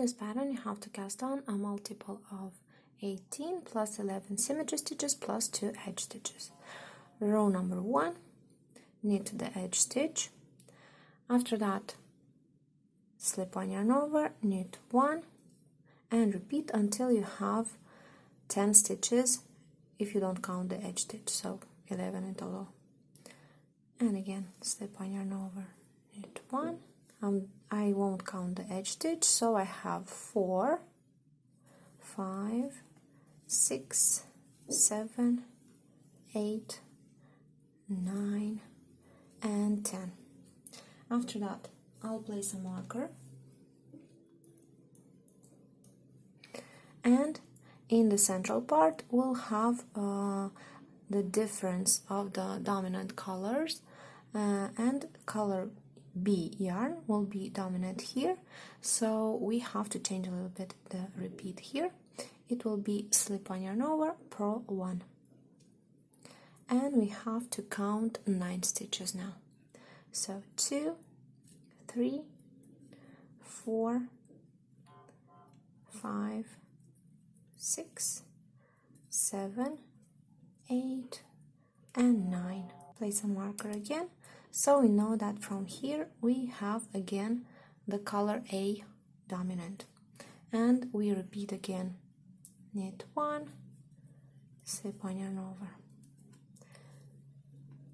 this pattern, you have to cast on a multiple of 18 plus 11 symmetry stitches plus 2 edge stitches. Row number 1, knit the edge stitch. After that, slip one yarn over, knit 1, and repeat until you have 10 stitches if you don't count the edge stitch, so 11 in total. And again, slip one yarn over, knit 1. I won't count the edge stitch, so I have 4, 5, 6, 7, 8, 9, and 10. After that, I'll place a marker, and in the central part we'll have the difference of the dominant colors, and color B yarn will be dominant here, so we have to change a little bit the repeat here. It will be slip one yarn over, purl 1, and we have to count 9 stitches now. So 2, 3, 4, 5, 6, 7, 8, and 9. Place a marker again, so we know that from here we have again the color A dominant, and we repeat again, knit 1, slip one yarn over.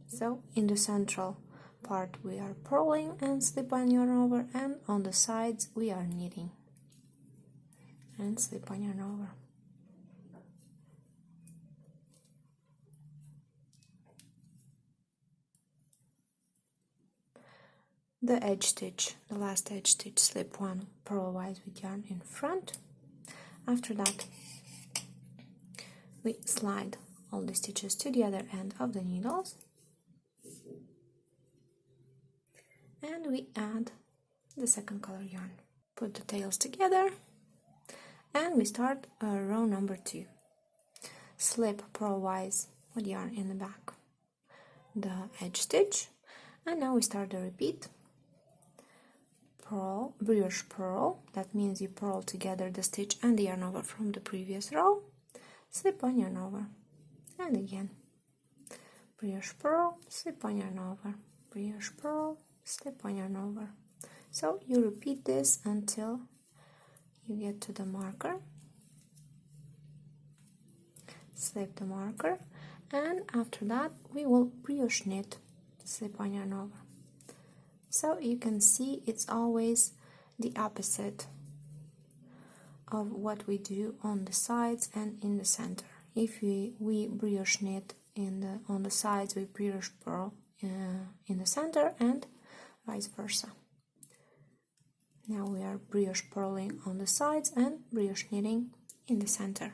So in the central part we are purling and slip one yarn over, and on the sides we are knitting and slip one yarn over. The edge stitch, the last edge stitch, slip 1 purlwise with yarn in front. After that, we slide all the stitches to the other end of the needles, and we add the second color yarn. Put the tails together, and we start row number 2. Slip purlwise with yarn in the back, the edge stitch, and now we start the repeat. Purl, brioche purl, that means you purl together the stitch and the yarn over from the previous row, slip one yarn over, and again, brioche purl, slip one yarn over, brioche purl, slip one yarn over. So you repeat this until you get to the marker, slip the marker, and after that we will brioche knit, slip one yarn over. So you can see it's always the opposite of what we do on the sides and in the center. If we brioche knit on the sides, we brioche purl in the center, and vice versa. Now we are brioche purling on the sides and brioche knitting in the center.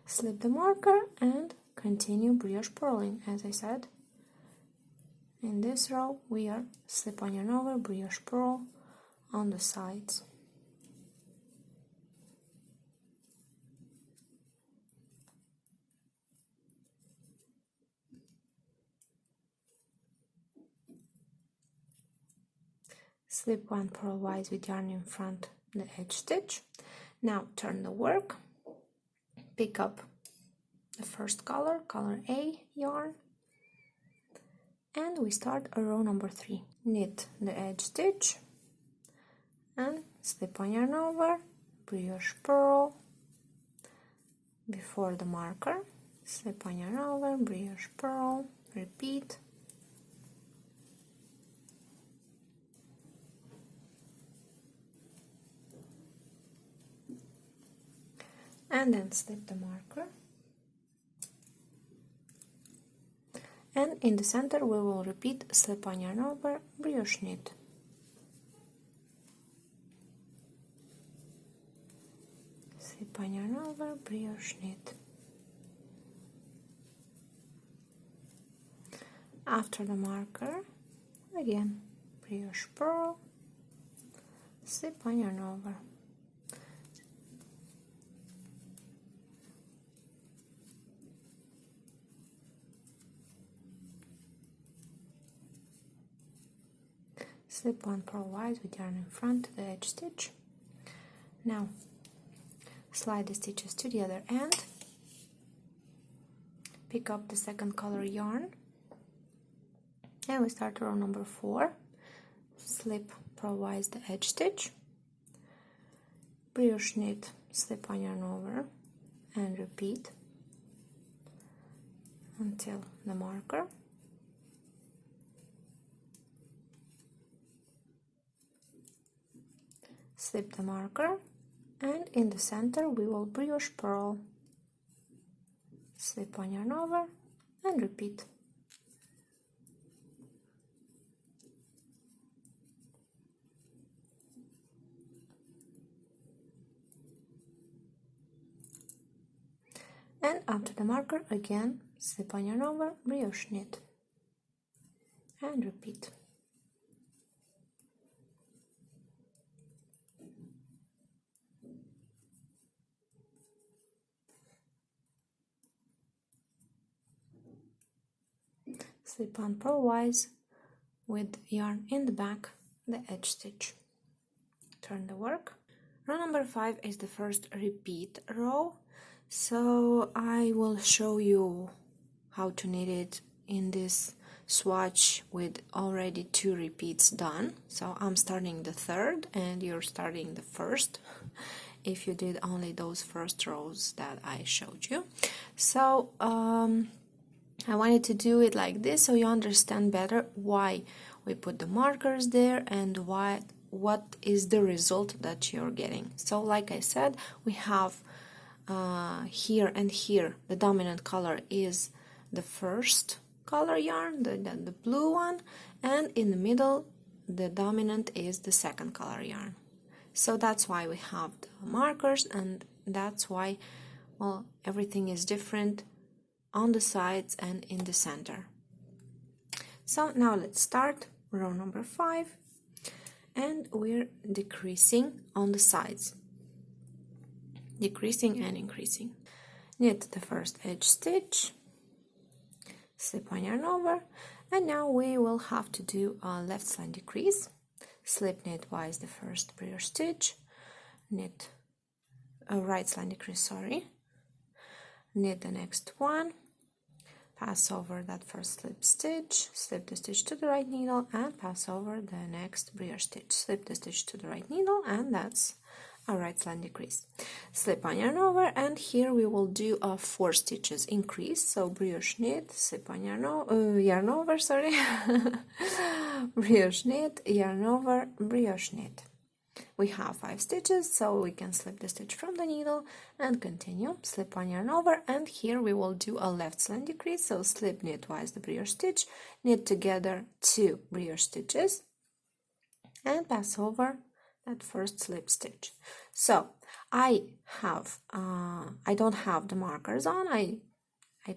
Slip the marker and continue brioche purling, as I said. In this row we are slip one yarn over, brioche purl on the sides. Slip one purlwise with yarn in front, the edge stitch. Now turn the work, pick up the first color, color A yarn, and we start a row number 3. Knit the edge stitch and slip one yarn over, brioche purl before the marker, slip one yarn over, brioche purl, repeat, and then slip the marker. And in the center we will repeat slip one yarn over, brioche knit. Slip one yarn over, brioche knit. After the marker, again, brioche purl, slip one yarn over. Slip one purlwise with yarn in front, the edge stitch, Now slide the stitches to the other end, pick up the second color yarn, and we start row number 4. Slip purlwise the edge stitch, brioche knit, slip one yarn over, and repeat until the marker. Slip the marker, and in the center we will brioche purl, slip one yarn over, and repeat. And after the marker again, slip one yarn over, brioche knit, and repeat. Slip on purlwise with yarn in the back, the edge stitch. Turn the work. Row number 5 is the first repeat row, so I will show you how to knit it in this swatch with already 2 repeats done. So I'm starting the 3rd and you're starting the 1st if you did only those first rows that I showed you. So I wanted to do it like this so you understand better why we put the markers there and what is the result that you're getting. So like I said, we have here and here the dominant color is the first color yarn, the blue one, and in the middle the dominant is the second color yarn. So that's why we have the markers, and that's why, well, everything is different on the sides and in the center. So now let's start row number 5, and we're decreasing on the sides, decreasing and increasing. Knit the first edge stitch, slip one yarn over, and now we will have to do a left side decrease. Slip knitwise the first brioche stitch, knit a right side decrease, sorry, knit the next one, pass over that first slip stitch, slip the stitch to the right needle, and pass over the next brioche stitch, slip the stitch to the right needle, and that's a right side decrease. Slip one yarn over, and here we will do a 4 stitches increase. So brioche knit, slip one yarn over, sorry, brioche knit, yarn over, brioche knit. We have 5 stitches, so we can slip the stitch from the needle and continue. Slip one yarn over, and here we will do a left side decrease. So slip knitwise the brioche stitch, knit together 2 brioche stitches, and pass over that first slip stitch. So I don't have the markers on. I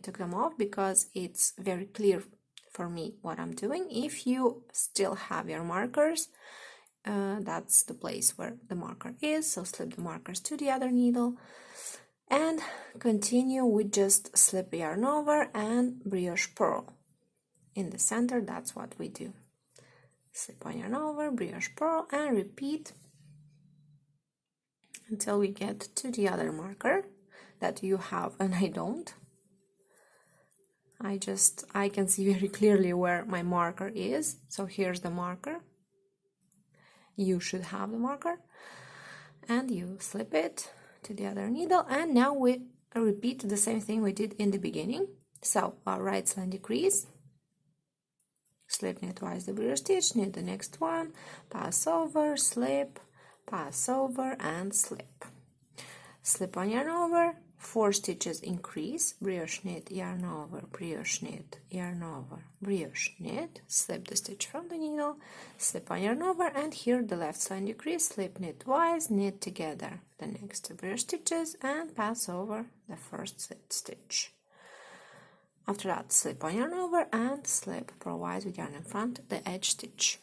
took them off because it's very clear for me what I'm doing. If you still have your markers, that's the place where the marker is. So slip the markers to the other needle and continue with just slip yarn over and brioche purl in the center. That's what we do. Slip one yarn over, brioche purl, and repeat until we get to the other marker that you have and I don't. I can see very clearly where my marker is. So here's the marker. You should have the marker, and you slip it to the other needle, and now we repeat the same thing we did in the beginning. So our right side decrease, slip knitwise the brioche stitch, knit the next one, pass over, slip, pass over, and slip. Slip one yarn over, 4 stitches increase, brioche knit, yarn over, brioche knit, yarn over, brioche knit, slip the stitch from the needle, slip one yarn over, and here the left side decrease, slip knitwise, knit together the next 2 brioche stitches, and pass over the first slip stitch. After that, slip one yarn over and slip purlwise with yarn in front the edge stitch.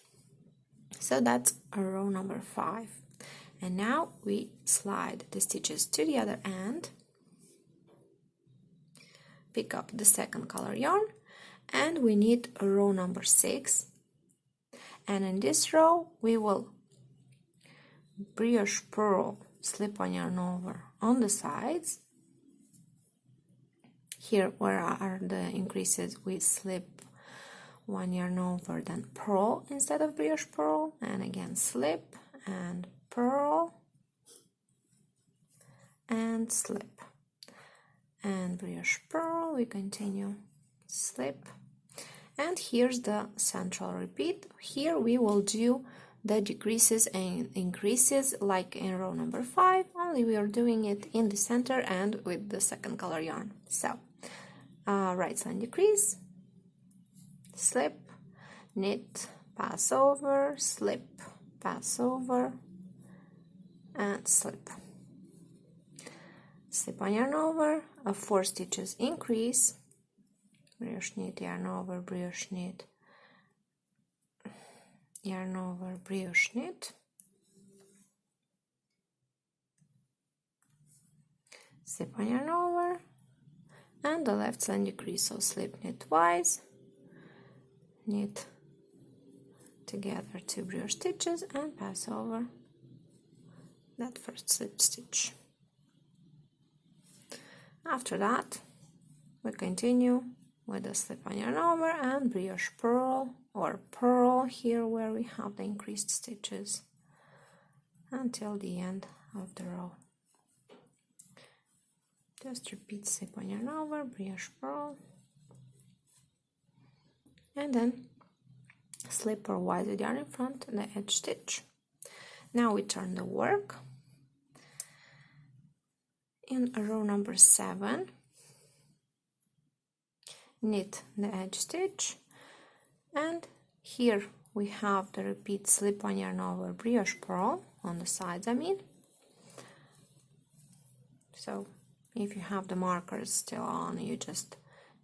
So that's row number 5. And now we slide the stitches to the other end, pick up the second color yarn, and we knit row number 6. And in this row we will brioche purl slip one yarn over on the sides. Here where are the increases, we slip one yarn over, then purl instead of brioche purl, and again slip and purl and slip and brioche purl. We continue slip, and here's the central repeat. Here we will do the decreases and increases like in row number 5, only we are doing it in the center and with the second color yarn. So right side decrease, slip, knit, pass over, slip, pass over, and slip. Slip on yarn over, 4 stitches increase, brioche knit, yarn over, brioche knit, yarn over, brioche knit, slip on yarn over, and the left side decrease. So slip, knit twice, knit together 2 brioche stitches, and pass over that first slip stitch. After that, we continue with the slip on yarn over and brioche purl or purl here where we have the increased stitches until the end of the row. Just repeat slip on yarn over, brioche purl, and then slip or wide with yarn in front, the edge stitch. Now we turn the work. In row number 7, knit the edge stitch, and here we have the repeat slip on yarn over, brioche purl on the sides, so if you have the markers still on, you just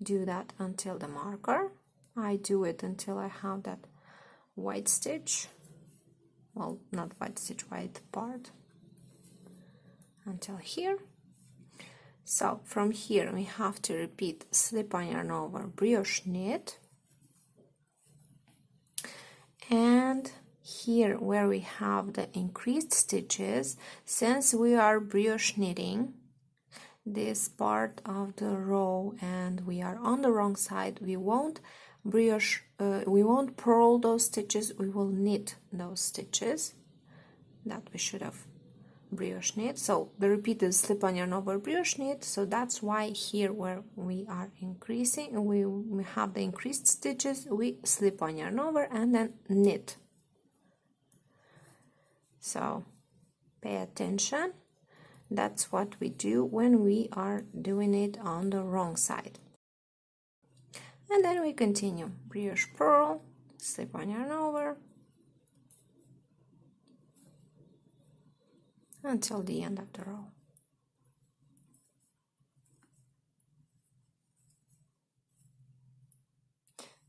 do that until the marker. I do it until I have that white stitch, well, not white stitch, white part, until here. So from here we have to repeat slip on yarn over, brioche knit, and here where we have the increased stitches, since we are brioche knitting this part of the row and we are on the wrong side, we won't purl those stitches, we will knit those stitches that we should have brioche knit. So the repeat is slip on yarn over, brioche knit, so that's why here where we are increasing, we have the increased stitches, we slip on yarn over and then knit. So pay attention, that's what we do when we are doing it on the wrong side. And then we continue brioche purl, slip on yarn over until the end of the row.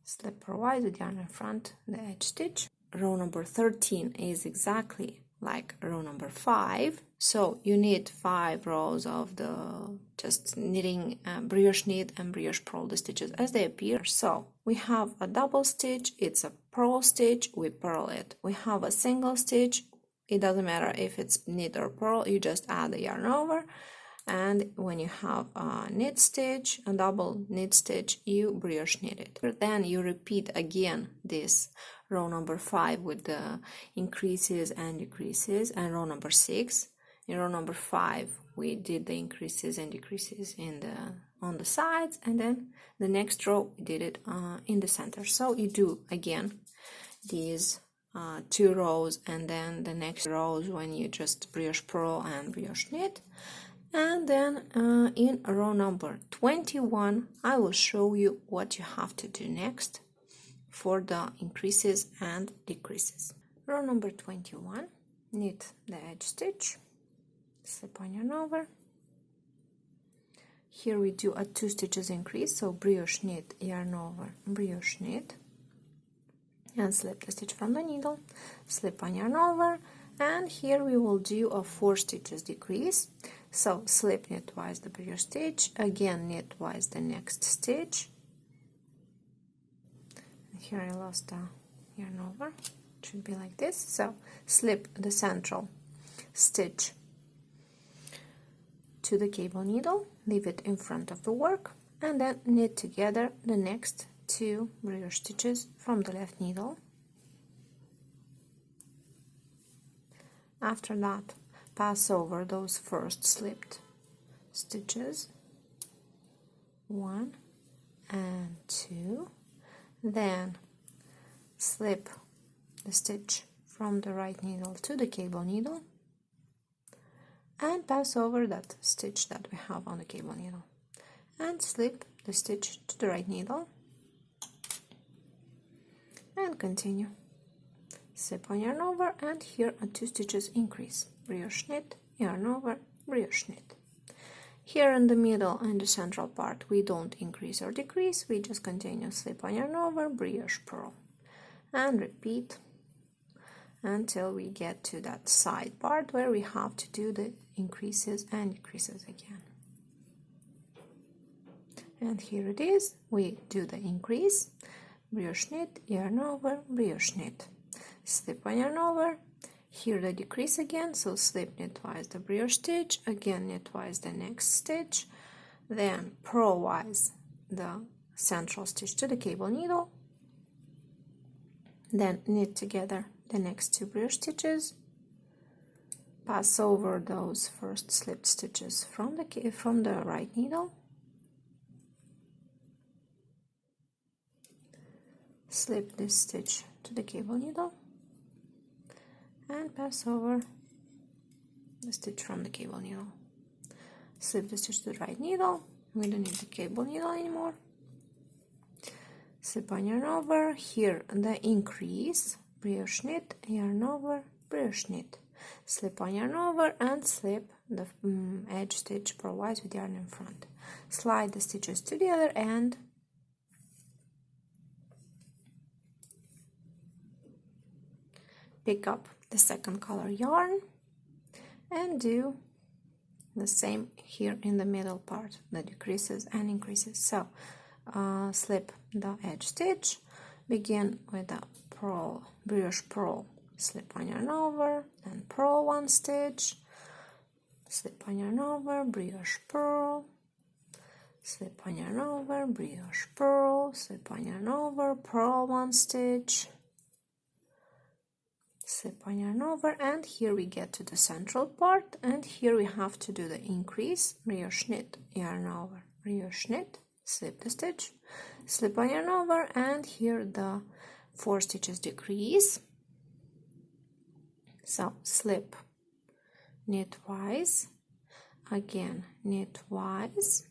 Slip or wide with yarn in front, the edge stitch. Row number 13 is exactly like row number 5, so you need 5 rows of the just knitting brioche knit and brioche purl the stitches as they appear. So we have a double stitch, it's a purl stitch, we purl it. We have a single stitch, it doesn't matter if it's knit or purl, you just add the yarn over, and when you have a knit stitch, a double knit stitch, you brioche knit it. Then you repeat again this row number 5 with the increases and decreases, and row number 6. In row number 5 we did the increases and decreases on the sides, and then the next row we did it in the center. So you do again these 2 rows, and then the next rows when you just brioche purl and brioche knit. And then in row number 21 I will show you what you have to do next for the increases and decreases. Row number 21, knit the edge stitch, slip on yarn over. Here we do a 2 stitches increase, so brioche knit, yarn over, brioche knit, and slip the stitch from the needle, slip on yarn over, and here we will do a 4 stitches decrease. So slip, knit twice the brioche stitch, again knit twice the next stitch. Here I lost the yarn over, it should be like this. So slip the central stitch to the cable needle, leave it in front of the work, and then knit together the next 2 brioche stitches from the left needle. After that, pass over those first slipped stitches, 1 and 2, then slip the stitch from the right needle to the cable needle and pass over that stitch that we have on the cable needle and slip the stitch to the right needle and continue. Slip on, yarn over, and here are 2 stitches increase, brioche knit, yarn over, brioche knit. Here in the middle and the central part we don't increase or decrease, we just continue slip on, yarn over, brioche purl, and repeat until we get to that side part where we have to do the increases and decreases again. And here it is, we do the increase, brioche knit, yarn over, brioche knit, slip on, yarn over, here the decrease again, so slip, knit twice the brioche stitch, again knit twice the next stitch, then purlwise the central stitch to the cable needle, then knit together the next 2 brioche stitches, pass over those first slipped stitches from the right needle, slip this stitch to the cable needle, and pass over the stitch from the cable needle. Slip the stitch to the right needle, we don't need the cable needle anymore. Slip on, yarn over, here the increase, brioche knit, yarn over, brioche knit, slip on, yarn over, and slip the edge stitch purlwise with yarn in front. Slide the stitches to the other end, pick up the second color yarn and do the same here in the middle part, the decreases and increases. So slip the edge stitch, begin with the purl, brioche purl, slip on, yarn over, then purl 1 stitch, slip on, yarn over, brioche purl, slip on, yarn over, brioche purl, slip on, yarn over, purl 1 stitch, slip on, yarn over, and here we get to the central part, and here we have to do the increase, brioche knit, yarn over, brioche knit, slip the stitch, slip on, yarn over, and here the 4 stitches decrease, so slip, knit twice, again knit twice,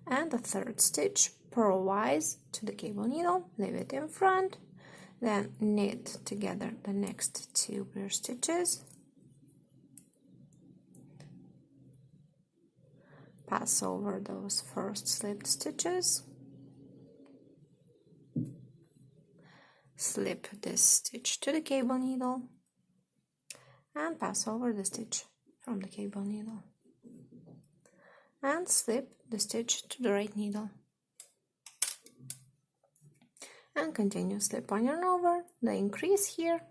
and the 3rd stitch purlwise to the cable needle, leave it in front, then knit together the next 2 brioche stitches, pass over those first slipped stitches, slip this stitch to the cable needle, and pass over the stitch from the cable needle, and slip the stitch to the right needle. And continue, slip on, yarn over, the increase here,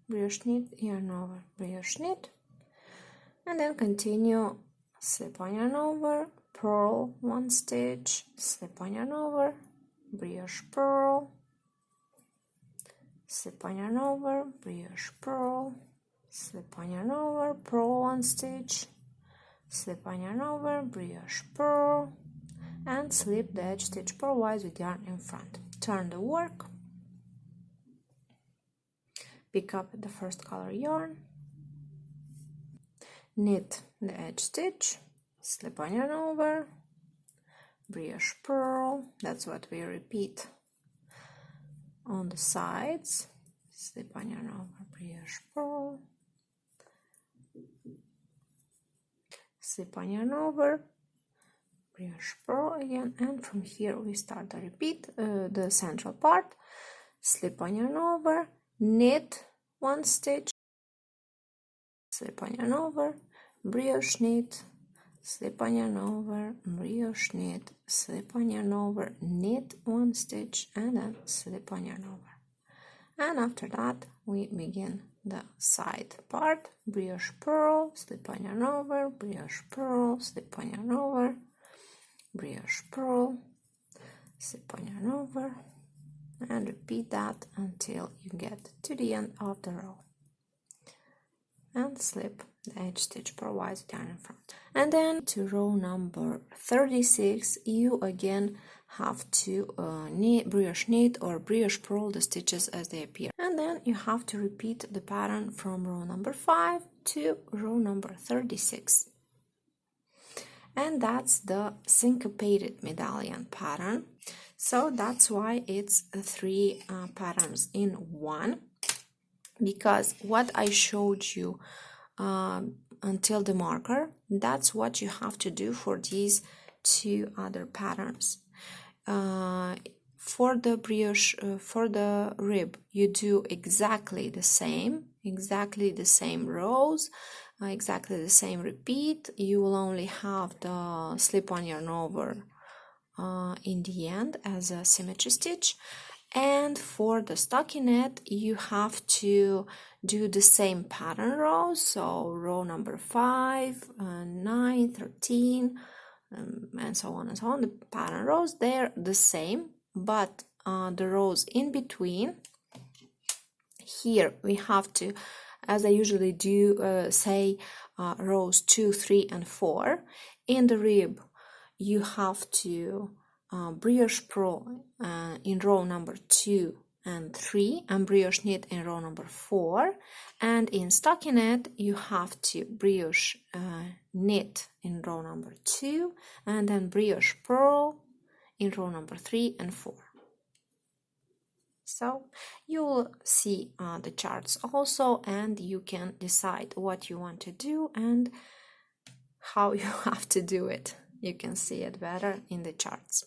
brioche knit, yarn over, brioche knit, and then continue, slip on, yarn over, purl 1 stitch, slip on, yarn over, brioche purl, slip on, yarn over, brioche purl, slip on, yarn over, purl 1 stitch, slip on, yarn over, brioche purl, and slip the edge stitch purlwise with yarn in front. Turn the work, pick up the first color yarn, knit the edge stitch, slip on, yarn over, brioche purl, that's what we repeat on the sides, slip on, yarn over, brioche purl, slip on, yarn over, brioche purl again, and from here we start the repeat, the central part, slip on, yarn over, knit 1 stitch, slip on, yarn over, brioche knit, slip on, yarn over, brioche knit, slip on, yarn over, knit 1 stitch, and then slip on, yarn over. And after that we begin the side part. Brioche purl, slip on yarn over, brioche purl, slip on yarn over, brioche purl, slip on yarn over, and repeat that until you get to the end of the row. And slip the edge stitch pairwise with yarn in front. And then to row number 36, you again have to brioche knit or brioche purl the stitches as they appear. And then you have to repeat the pattern from row number 5 to row number 36. And that's the syncopated medallion pattern. So that's why it's 3 patterns in one, because what I showed you until the marker, that's what you have to do for these 2 other patterns. For the brioche, for the rib, you do exactly the same rows, exactly the same repeat. You will only have the slip on yarn over in the end as a symmetry stitch. And for the stockinette, you have to do the same pattern rows, so row number 5, 9, 13, and so on and so on. The pattern rows, they're the same, but the rows in between, here we have to, as I usually do, say rows 2, 3, and 4. In the rib, you have to brioche purl in row number 2 and 3, and brioche knit in row number 4. And in stockinette, you have to brioche knit in row number 2, and then brioche purl in row number 3 and 4. So you will see the charts also, and you can decide what you want to do and how you have to do it. You can see it better in the charts.